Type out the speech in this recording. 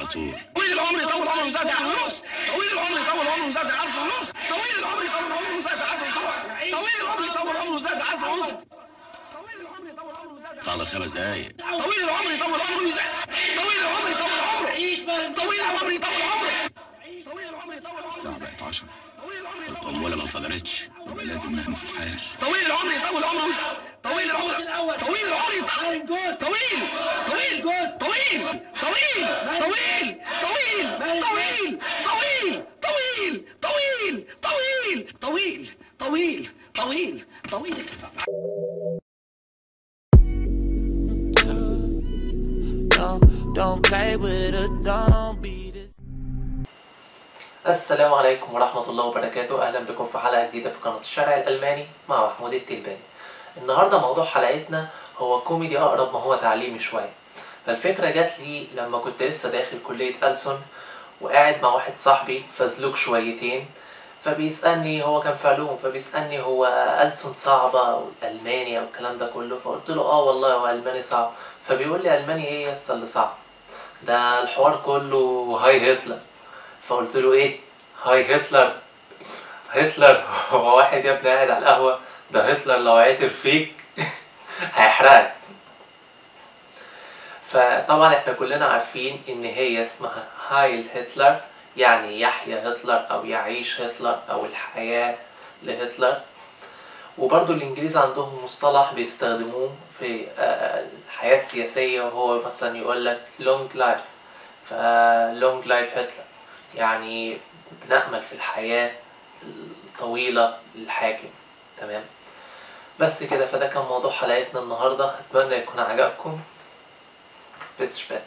على طول. طويل العمر يطول عمره ويزعزع الفلوس. طويل العمر يطول عمره ويزعزع الفلوس. طويل العمر يطول عمره ويزعزع الفلوس. طويل العمر يطول عمره ويزعزع الفلوس. طويل العمر يطول عمره ويزعزع. فاضل 5 دقايق. طويل العمر يطول عمره ويزعزع. طويل العمر يطول عمره. طويل العمر يطول عمره. طويل العمر يطول عمره. الساعة بقت 10. القنبلة ما انفجرتش، يبقى لازم نهنف الحال. طويل العمر يطول عمره ويزعزع. طويل العمر. طويل العمر يطول. طويل. طويل. طويل. طويل. طويل. طويل. طويل. طويل. طويل. طويل. طويل. طويل. طويل. طويل. طويل. Don't play with it, don't beat it. السلام عليكم ورحمة الله وبركاته. أهلا بكم في حلقة جديدة في قناة الشارع الألماني مع محمود التلباني. النهاردة موضوع حلقتنا هو كوميدي أقرب ما هو تعليمي شوية. فالفكرة جات لي لما كنت لسه داخل كلية ألسن وقاعد مع واحد صاحبي فزلوك شويتين، فبيسألني، هو كان في علوم، فبيسألني هو ألسن صعبة والألماني أو الكلام ده كله، فقلت له والله هو ألماني صعب. فبيقول لي ألماني إيه يا اسطى اللي صعب؟ ده الحوار كله هاي هتلر. فقلت له ايه هاي هتلر؟ هتلر هو واحد يا ابني قاعد على القهوة؟ ده هتلر لو عثر فيك هيحرقك. فطبعا احنا كلنا عارفين ان هي اسمها هايل هتلر، يعني يحيى هتلر او يعيش هتلر او الحياة لهتلر. وبرضو الانجليز عندهم مصطلح بيستخدموه في الحياة السياسية، وهو مثلا يقولك long life، فلونج لايف هتلر يعني بنأمل في الحياة الطويلة للحاكم. تمام، بس كده. فده كان موضوع حلقتنا النهاردة، أتمنى يكون عجبكم. بس شبات.